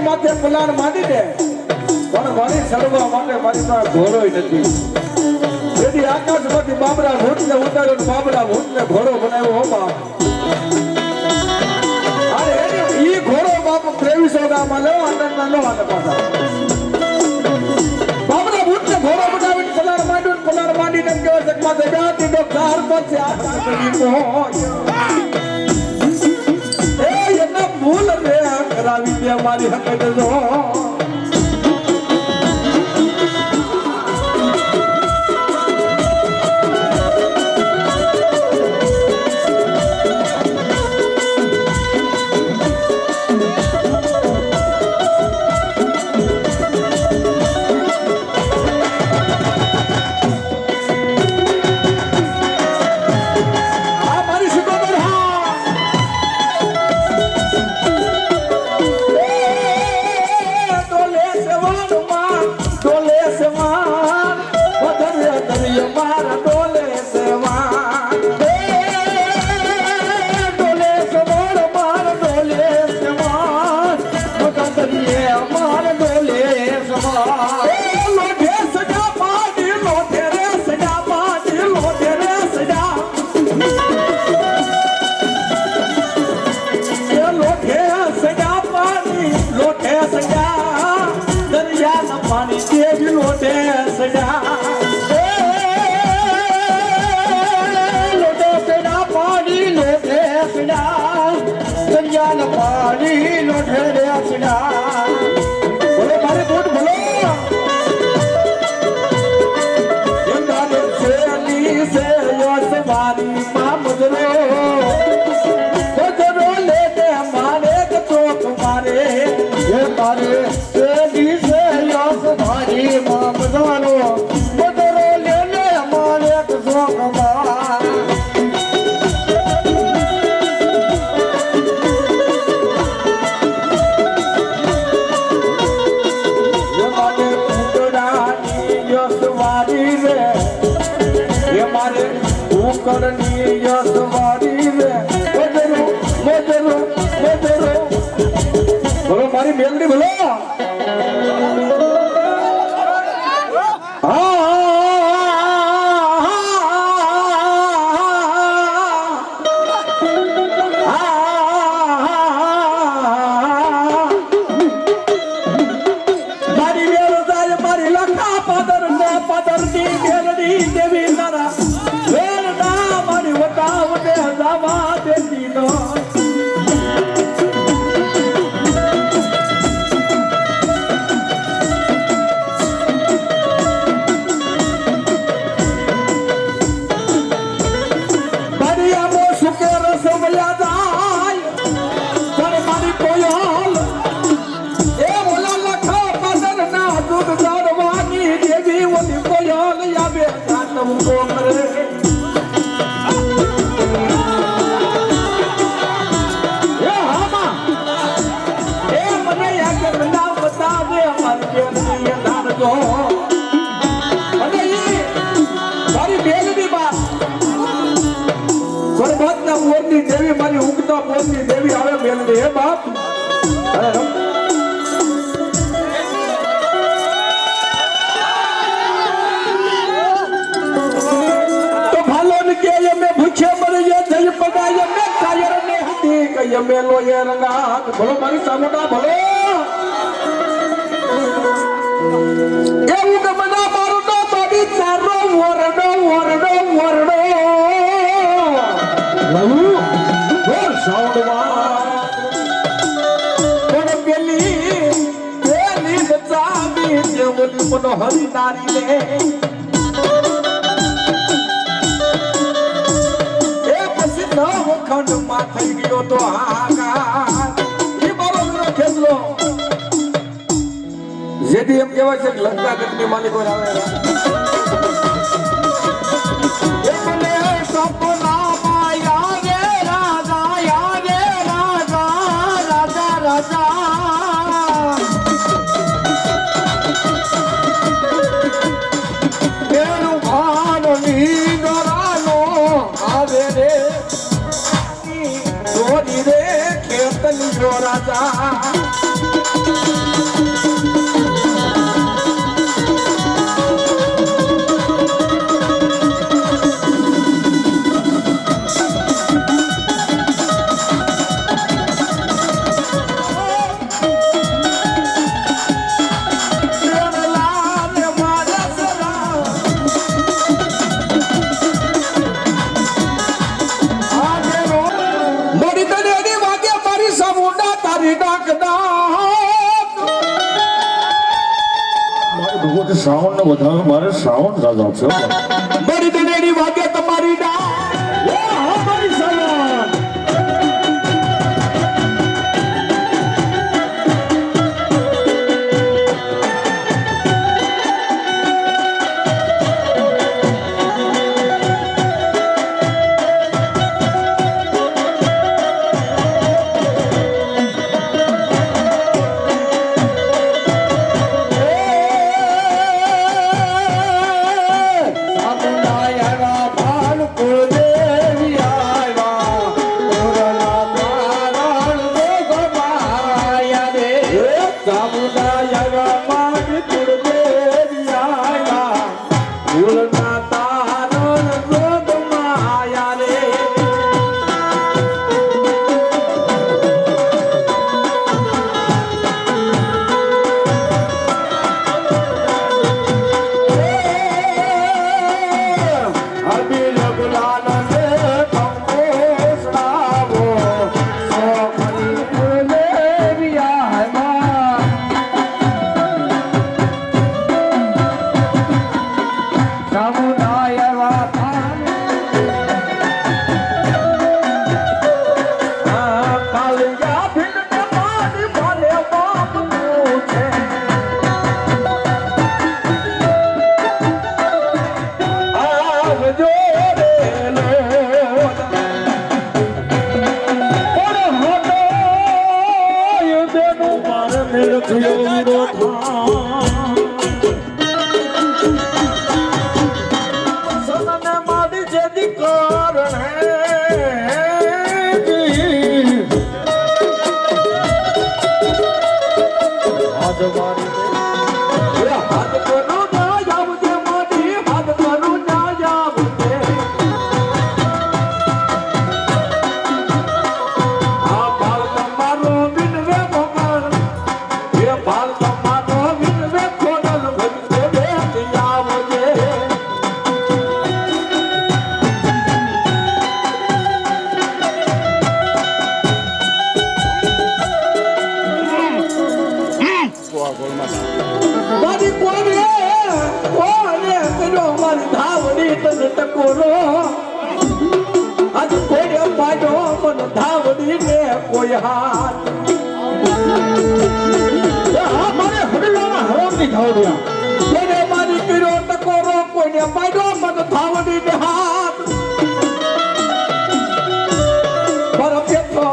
માથે પલાણ માંડી દે પણ મારી સળવા માટે મારી પાસે ઘોડોય નથી. તેથી આકાશમાંથી બાબરા ભૂતને ઉતાર્યો ને બાબરા ભૂતને ઘોડો બનાવ્યો હો બાપ. અરે ઈ ઘોડો બાપ 2300 માં લેવો આનંદમાં લો આને પાછા. બાબરા ભૂતને ઘોડો બનાવીને પલાણ માંડીને એમ કહેવાય છે કે માથે ગાતી ડોક ધાર પછી આકાશ કરી પહોંચ. ભૂલ રે કરાવી દે મારી હકત જો. બોલો મારી મેલડી બોલો. દેવી મારી ઉગતા પોતની દેવી આવે મેલડી હે બાપ. તો ભાલો ને કે મે ભૂખે મરી થઈ પગાય મે કાયર ને હતી કે મે લોય રંગાત. ભલો મારી સામોટા ભલો એવું કે મના મારો તો તોડી ચારો વરડો વરડો વરડો લહુ બોલ સાઉન્ડમાં કોણ પેલી બચાવી જેવલી મનો હરી નારી લે એ પછી નવ ખંડમાં થઈ ગયો તો હાકાર. એ મારો ઘરો ખેંચલો જેથી એમ કહેવાય છે કે લંકા ગઢની માલિકો આવે રાજા ભગવતી શ્રાવણ ને વધારે મારે શ્રાવણ રાજા છે મારી દનેડી વાગે તમારી ડા એ હા મારી શ્રાવણ કોઈ હાથ મારે હડલાના હરામની ધાવડિયા કોને મારી કર્યો ટકોરો કોઈને પાડ્યો મને ધાવડી ને હાથ પર પેથો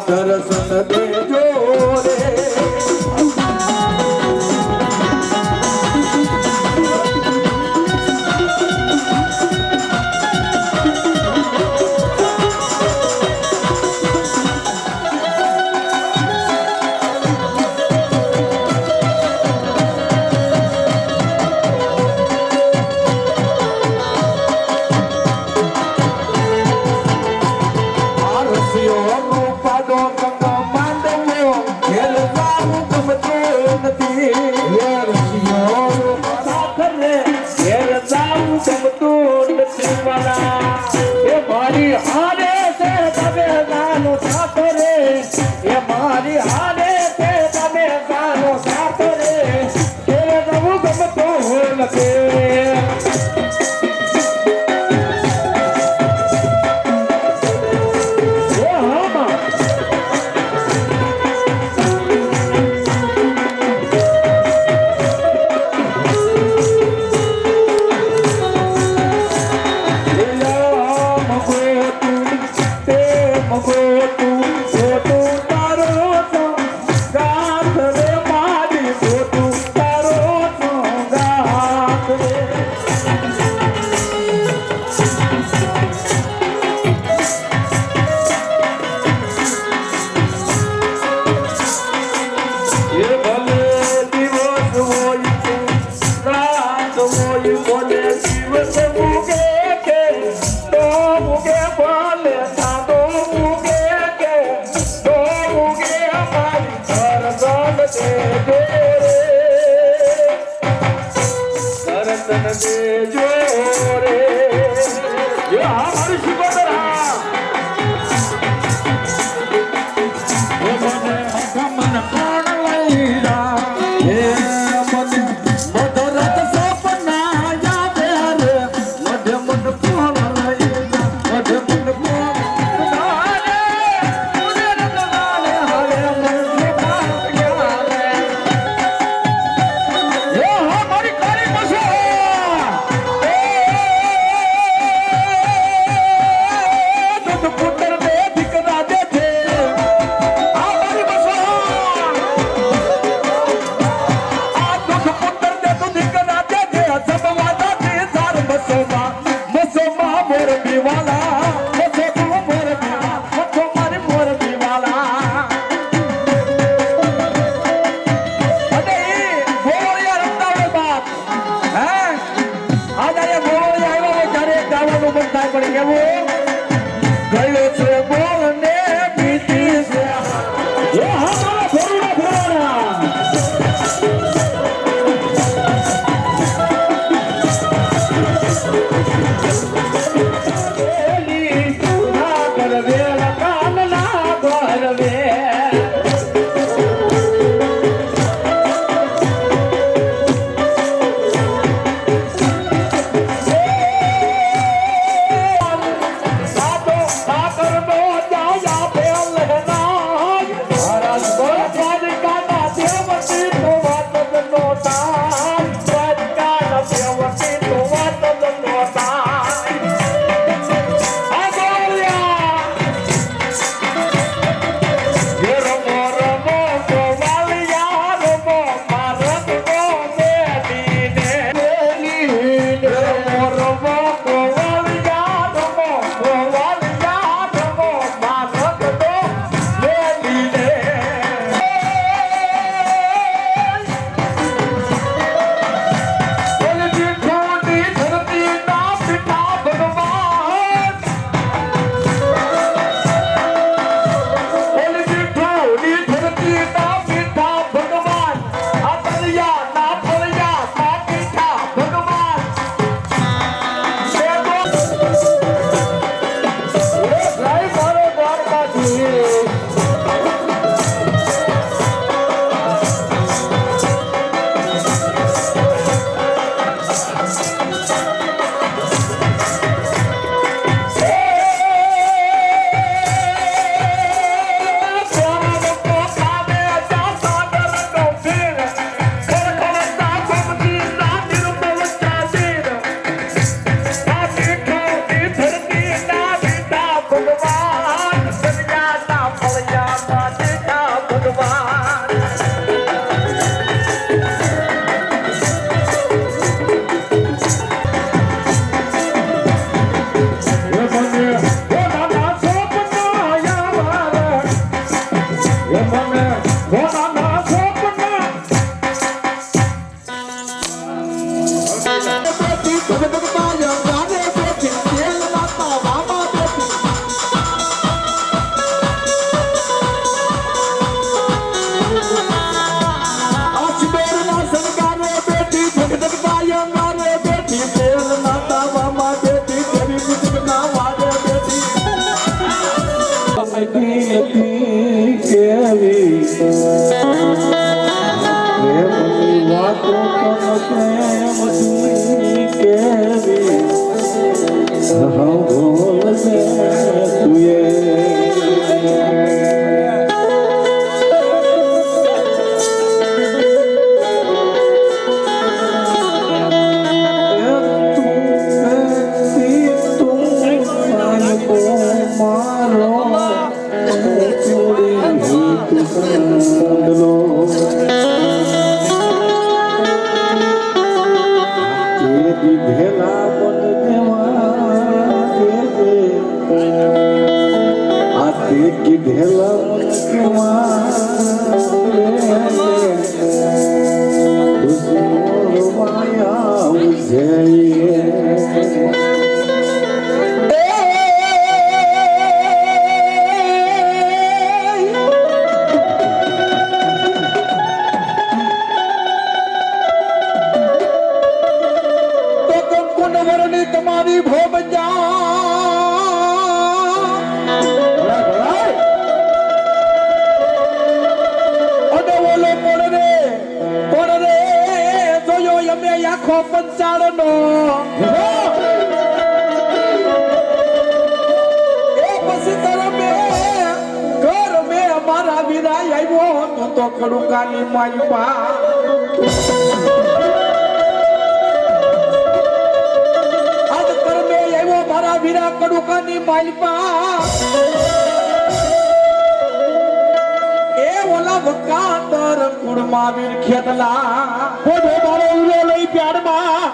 દર્શન દેજો રે ખોટું તારો સંગાથ રે મારી ખોટું તારો સંગાથ રે એ ભલે દિવસ હોય છે રાત હોય ભલે દિવસ મૂકે કે તો મૂકે ભલે સાદો મૂકે કે તો મૂકે મારી ગરદન દેજો રે ગરદન દેજો રે યા મારી શિકોતરા એ મને ગમન કોણ લઈ જા હે મને મધુરત સપના યાદ રે મધ્ય મન કોણ લઈ જા મધ્ય મન કોણ નાલે મુને રતનાલે હરે મન ગયા રે એ હો મારી કાળી બસો દુઃખ પુત્ર દે દીકરા દે છે આ મારી બસો આ દુઃખ પુત્ર દે તું દીકરા દે છે સબ વાદા છે સાર બસોમાં મોર બીવાલા મસો તું મોર બીવા મસો મારી મોર બીવાલા અને ગોળિયા રમતા હોય બાપ હે આ જ્યારે ગોળિયા આવ્યો ત્યારે ગાવાનું મન થાય પણ કેવું ગયો છે બોલને બીતી છે એ હા ફોરડા ફોરડા એલી ના કરવે કામ ના કરવે સાતો સાકર નો જાયા પેલ ના હરસ બરસાદ કાના દેવતી તો વાત નો તા દ્વારકા દેવતી તો વાત નો તા આ ગોળિયા એ રમો રમો ગોવાલિયા રમો મારત નો બેટીને રમો રમો ગોવાલિયા રમો મારત નો બેટીને ઓલી ઠોડી ધરતી ના પિતા ભગવાન ઓલી ઠોડી ધરતી ના પિતા ભગવાન આ તળિયા ના ફળિયા ના પીઠા ભગવાન એ ભાઈ મારો દ્વારકાધીશ મારો કંદલો તે દીધેલા મન દેવા આ તે કીધેલા મન કેવા માયા જઈએ તમારી ભોબજા અને ઓલો કોણ રે જોયો અમે આખો પંચાળનો એ પછી તરમે ઘર મે અમારા વિરાય આવ્યો તું તો કડુકાની માયપા વીરા કડુકાની માલપા એ ઓલા વકાંદર કુળમાં વીર ખેતલા ઓઢો મારો ઉરો લઈ પ્યારમાં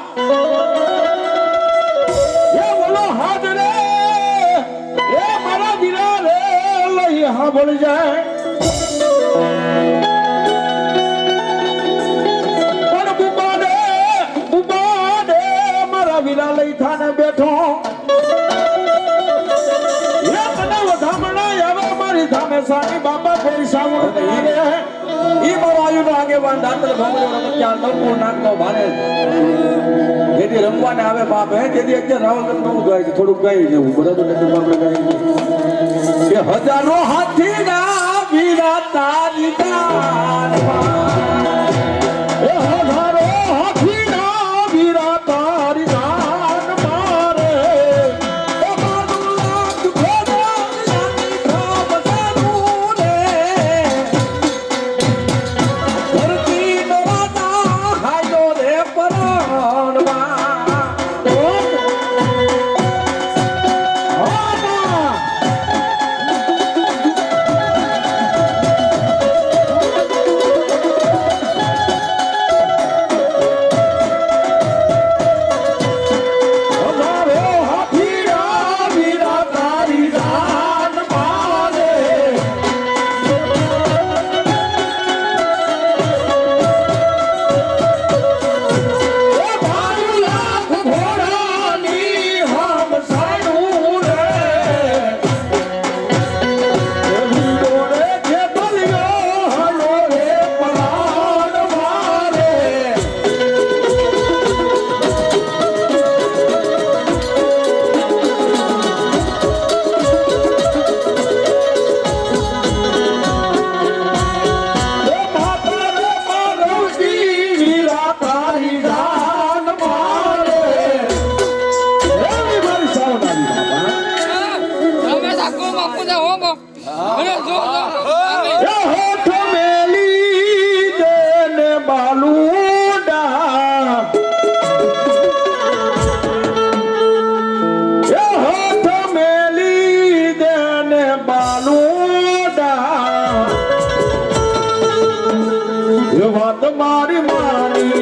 એ ઓલો હાથ રે એ મારા વીરા રે લઈ હાંભળ જાય પણ બુબાડે મારા વીરા લઈ થાને બેઠો સાની બાબા કોઈ સાવણ નહીં રે ઈ બરાયુનો આગેવાન દાંતલ ભમરો રમત્યા નવપુર નાખનો ભારે જેથી રમવાને આવે બાપ હે જેથી અત્યારે રાવણ નવું ગાય છે થોડુંક ગાઈ જેવું બરાબર નથી આપણે ગાઈ કે હજારો હાથીના વીરા તારી દાનમાં એ હજારો હાથીના વીરા તારી દાન મારે વાત મારી માની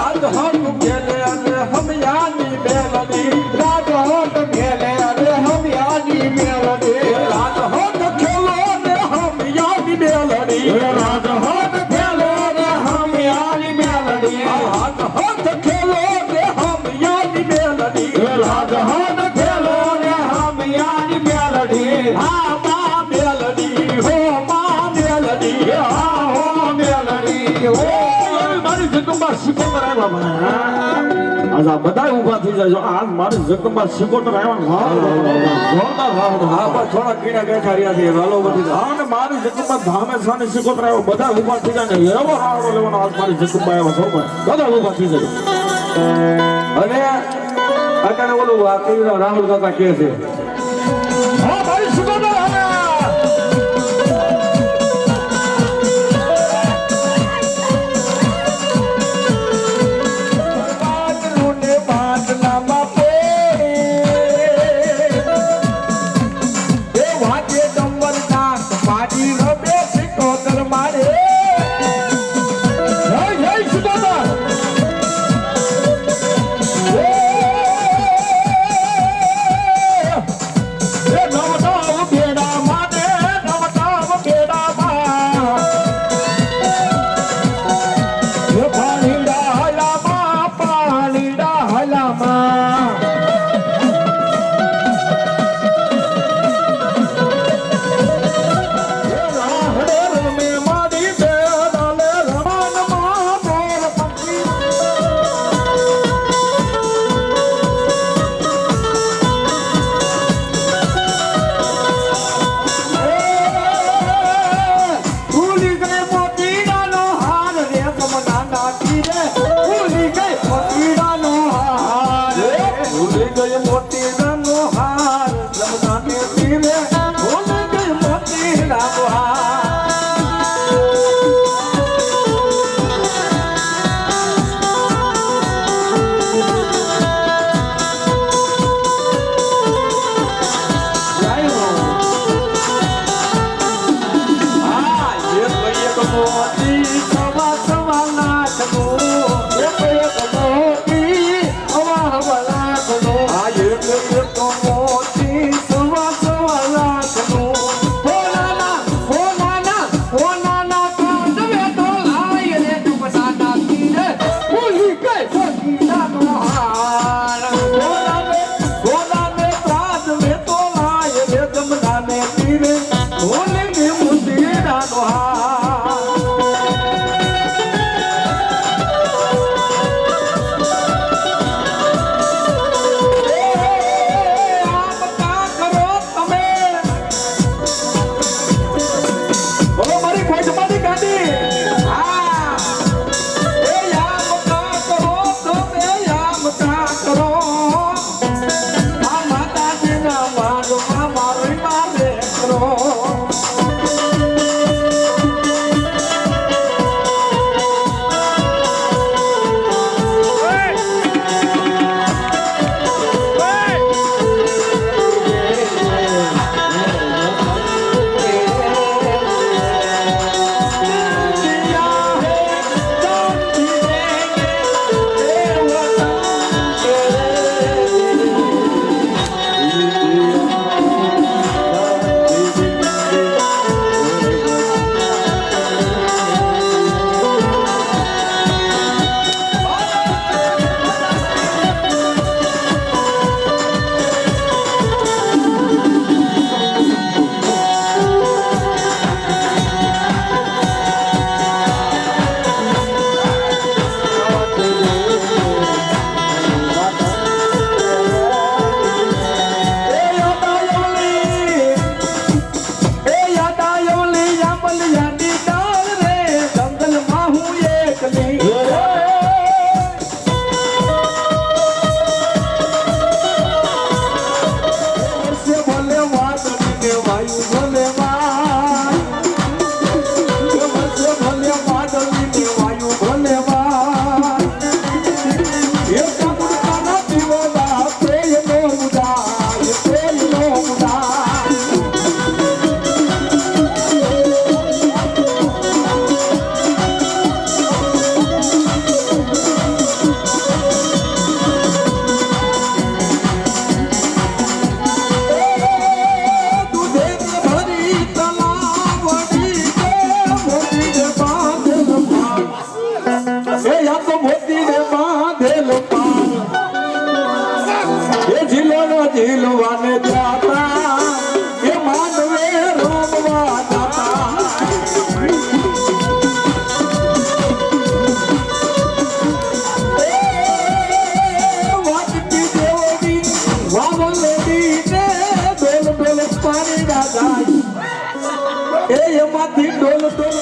રાત હોટ ખેલે અને હમિયાની મેલડી રાત હોટ ખેલે અને હમિયાની મેલડી રાત હોટ ખેલો ને હમિયાની મેલડી રાત હોટ ખેલે અને હમિયાની મેલડી રાત હોટ ખેલો ને હમિયાની મેલડી રાત હોટ ખેલે અને હમિયાની મેલડી હા મા મેલડી હો મા મેલડી હા હો મેલડી ઓ મારી જગમાં શિકોતર આવ્યા મને આજ આ બધા ઊભા થઈ જાય આજ મારી જગમાં શિકોતર આવ્યા જોરદાર હા પણ થોડા કીડા બેઠા રહ્યા છે વાલો બધી હા ને મારી જગમાં ધામે સાને શિકોતર આવ્યો બધા ઊભા થઈ જાય ને એવો રાવડો લેવાનો આજ મારી જગમાં આવ્યો છો બધા ઊભા થઈ જાય અને અત્યારે ઓલું આ કઈ રાહુલ કાકા કે છે હા ભાઈ શિકોતર આવ્યા બાદલું ને બાદલામાં એ વાગે ડંબર નાક પાડી રમે સિકોતર મારે જય જય શિકોતર જીલવાને જાતા એ માનવે રમવા જાતા વાટકી દેવી વાવલેડી ને ડોલ ડોલ પાણી ના જાય એમાંથી ડોલ ડોલ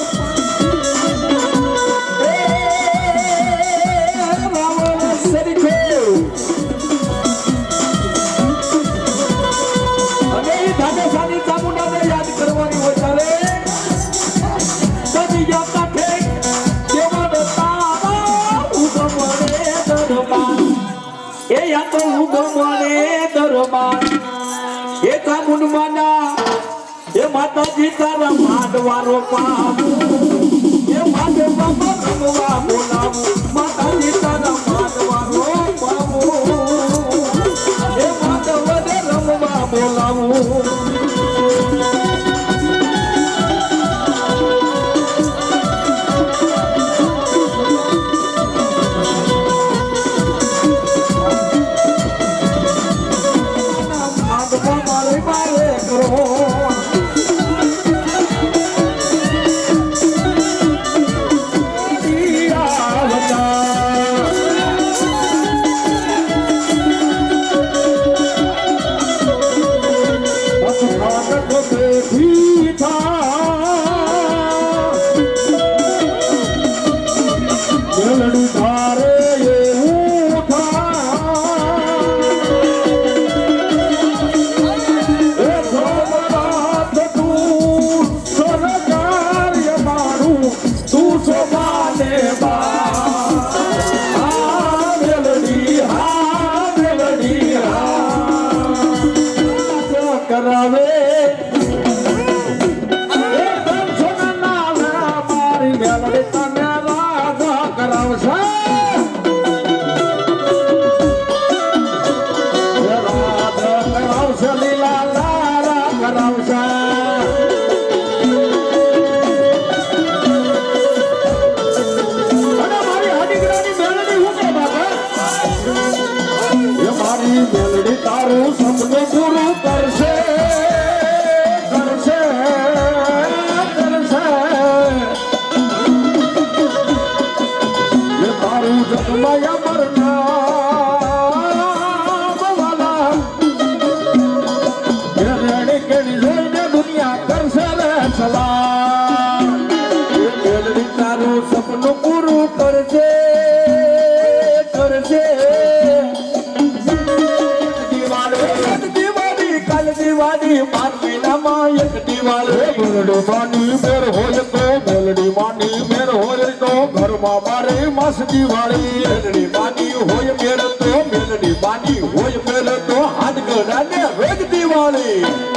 માતાજી તારા માંડવારો પાવું એ માટે બાબા રમવા બોલાવું માતાજી તારા માંડવારો પાવું એ માટે વધે રમવા બોલાવું મસ્તી વાળી મેલડી બાની હોય મેર તો મેલડી બાની હોય મેર તો હાથ ગડાને વેગતી વાળી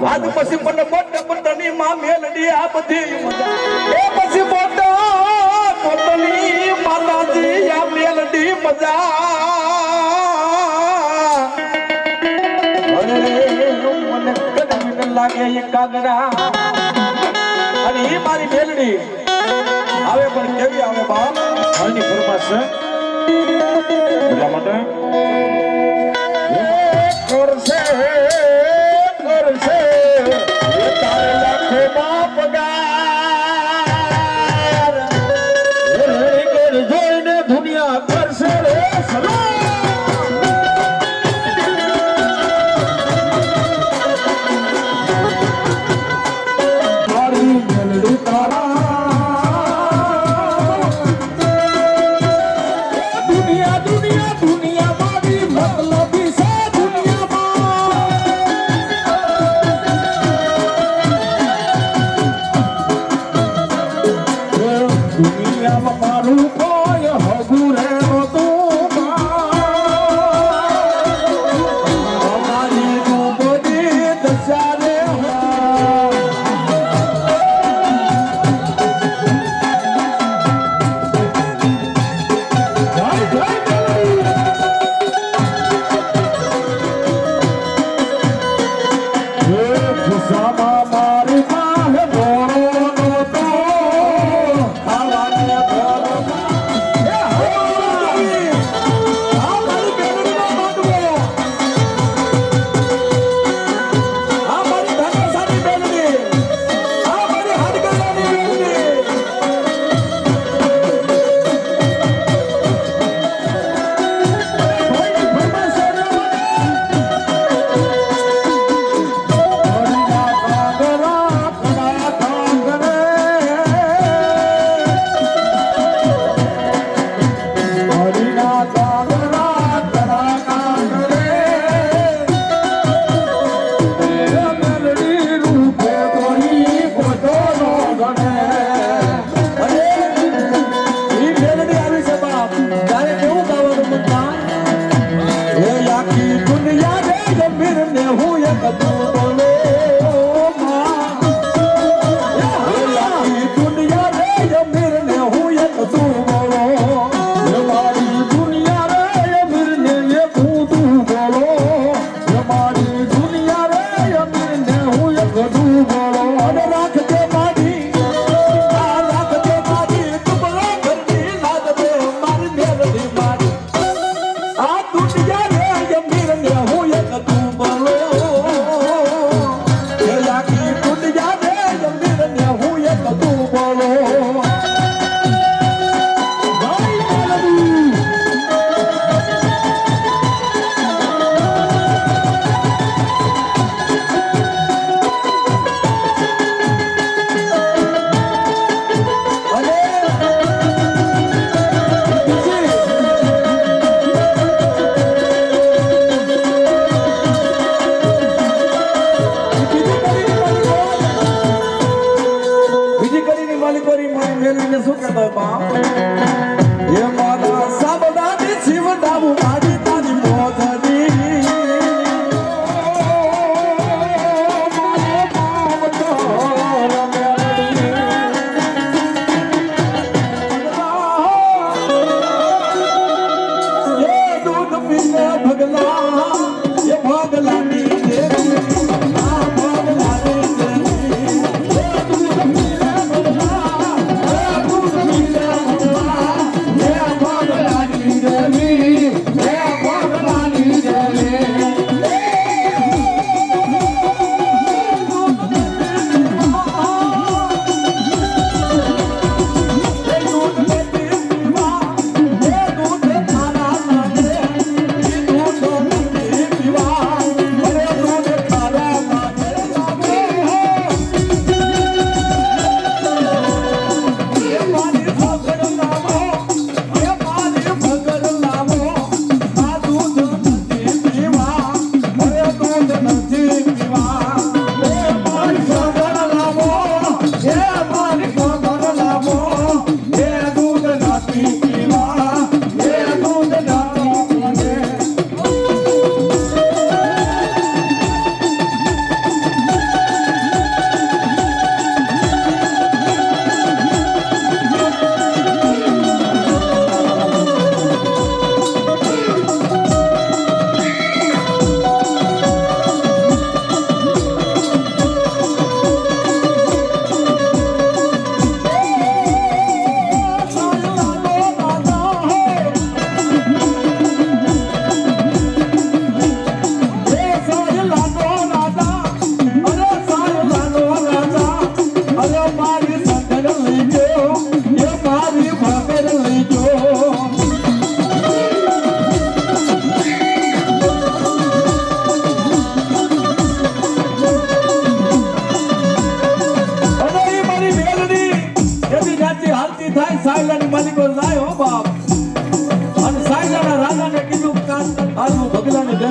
આજ પછી મને મોટા પોતાની માં મેલડી આ બધી મજા એ પછી મોટા પોતાની માતાજી આ મેલડી મજા અરે મને કદમી લાગે એ કાગડા અને એ મારી મેલડી આવે પણ કેવી આવે બાપ આની ફરમાશ છે એટલા માટે કરશે તારે લાખો બાપ પગાર જોઈને દુનિયા કરશે રે સલામ મારી મેલડી તારા દુનિયા દુનિયા દુનિયા મારી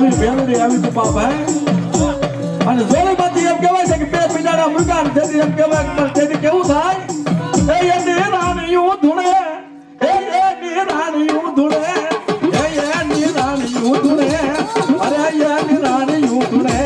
એવી ભેલડી આવી તું બાપ હે અને જોલીમાંથી એમ કહેવાય છે કે બે પીડાના મૃગાન જેથી એમ કહેવાય કે તેથી કેવું થાય એ એની રાણીયું ધૂણે એ એની રાણીયું ધૂણે એ એની રાણીયું ધૂણે અરે એની રાણીયું ધૂણે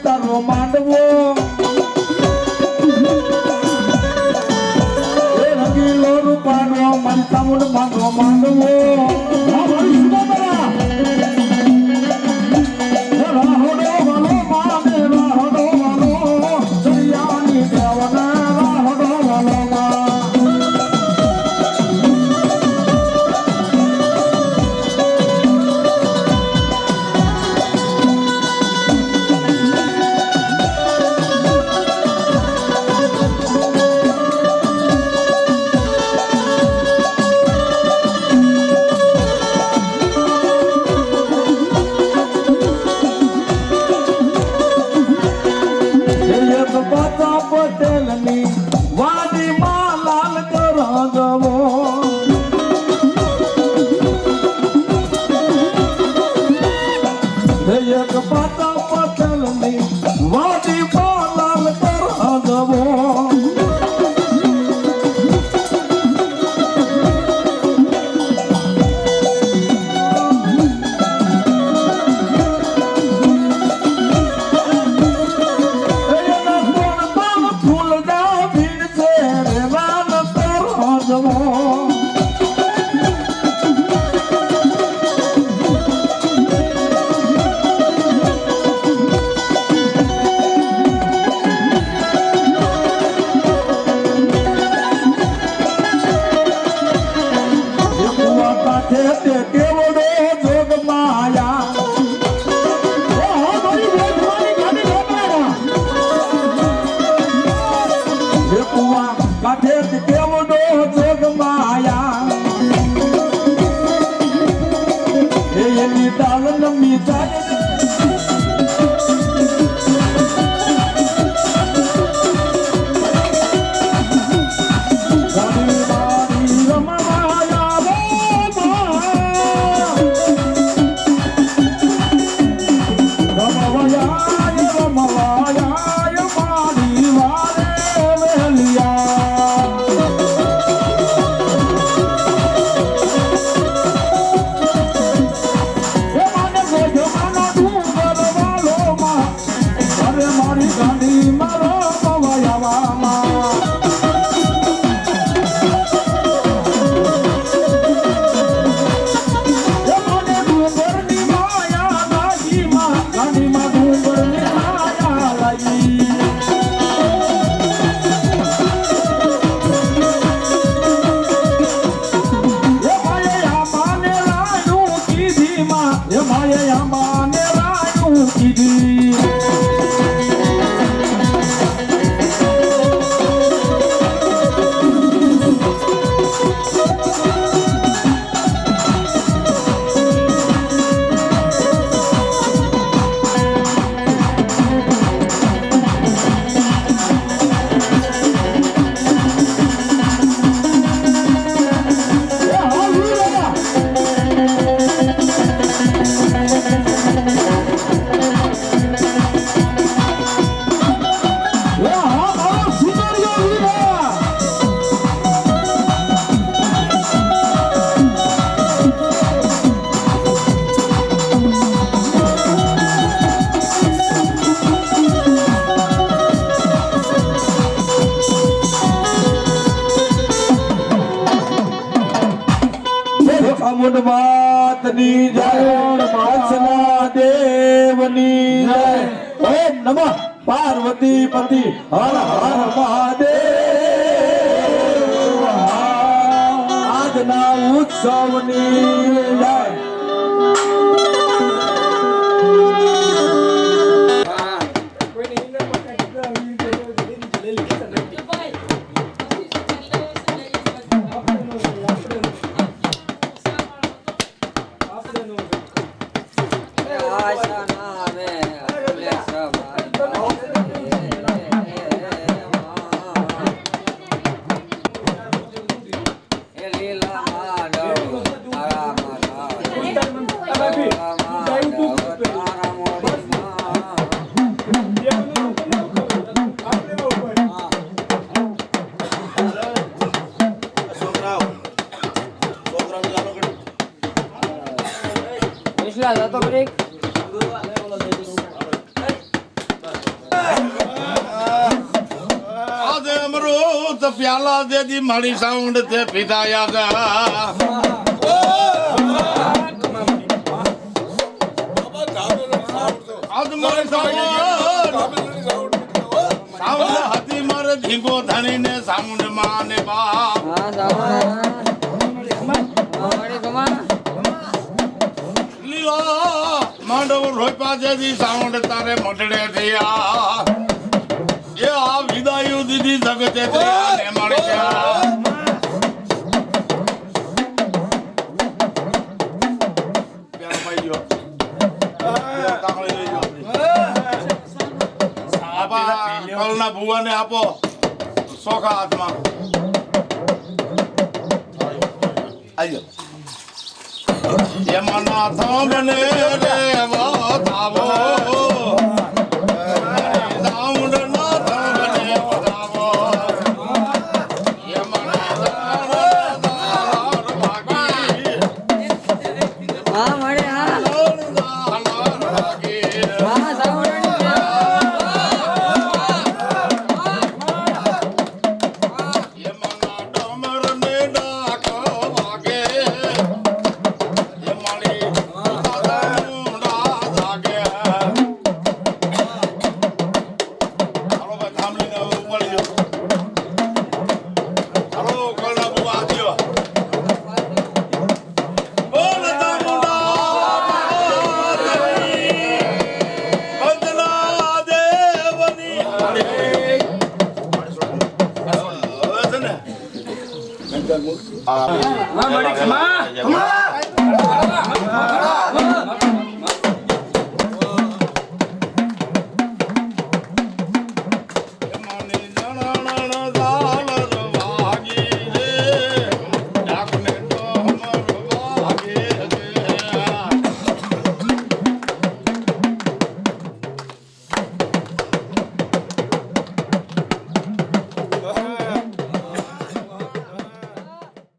તારો માંડવો એ રંગીલો રૂપાનો મારી ચામુંડ માંડવો માંડવો પટેલની વાડીમાં લાલ કરગવો એક પાતા પટેલની વાડીમાં લાલ કરગવો કેવડો જોગ માયા કાઠે કેવડો જોગ માયા એની તાલ નમી ચાલે રમવાયા માડી વારે વેલિયા ચામુંડ માતની જય માસના દેવની જય ઓમ નમઃ પાર્વતી પતિ હર હર મહાદેવ આજના ઉત્સવની જય प्याला दे दी माड़ी साउंड ते पिताया गा आज माड़ी साउंड हाथी मारे धींगो धनी ने साउंड माने बा लीला मांडव रोपा दे दी साउंड तारे मोटड़े दिया ये आ विदायु दीदी जगते ने मारे क्या प्यार भाई जो आपा कलना बुआ ने आपो सोखा आत्मा आइयो ये मना था बने रे वो तावो Ma,